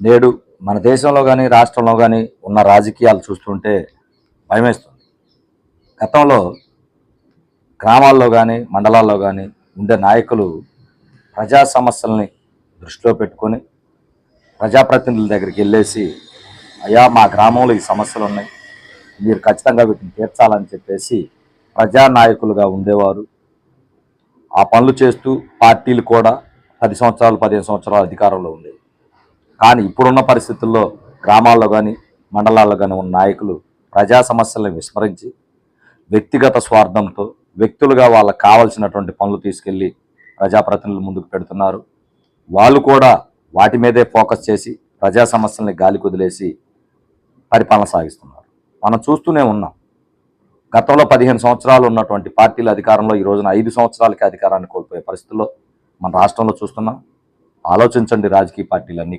నేడు మన దేశంలో కానీ రాష్ట్రంలో కానీ ఉన్న రాజకీయాలు చూస్తుంటే భయమేస్తుంది. గతంలో గ్రామాల్లో కానీ మండలాల్లో కానీ ఉండే నాయకులు ప్రజా సమస్యల్ని దృష్టిలో పెట్టుకొని ప్రజాప్రతినిధుల దగ్గరికి వెళ్ళేసి, అయ్యా మా గ్రామంలో ఈ సమస్యలు ఉన్నాయి, మీరు ఖచ్చితంగా వీటిని తీర్చాలని చెప్పేసి ప్రజానాయకులుగా ఉండేవారు. ఆ పనులు చేస్తూ పార్టీలు కూడా 10 సంవత్సరాలు 15 సంవత్సరాలు అధికారంలో ఉండేవి. కానీ ఇప్పుడున్న పరిస్థితుల్లో గ్రామాల్లో కానీ మండలాల్లో కానీ ఉన్న నాయకులు ప్రజా సమస్యలను విస్మరించి వ్యక్తిగత స్వార్థంతో వ్యక్తులుగా వాళ్ళకు కావాల్సినటువంటి పనులు తీసుకెళ్ళి ప్రజాప్రతినిధుల ముందుకు పెడుతున్నారు. వాళ్ళు కూడా వాటి మీదే ఫోకస్ చేసి ప్రజా సమస్యల్ని గాలి కుదిలేసి పరిపాలన సాగిస్తున్నారు. మనం చూస్తూనే ఉన్నాం. గతంలో 15 సంవత్సరాలు ఉన్నటువంటి పార్టీల అధికారంలో ఈ రోజున 5 సంవత్సరాలకే అధికారాన్ని కోల్పోయే పరిస్థితుల్లో మన రాష్ట్రంలో చూస్తున్నాం. ఆలోచించండి రాజకీయ పార్టీలన్నీ.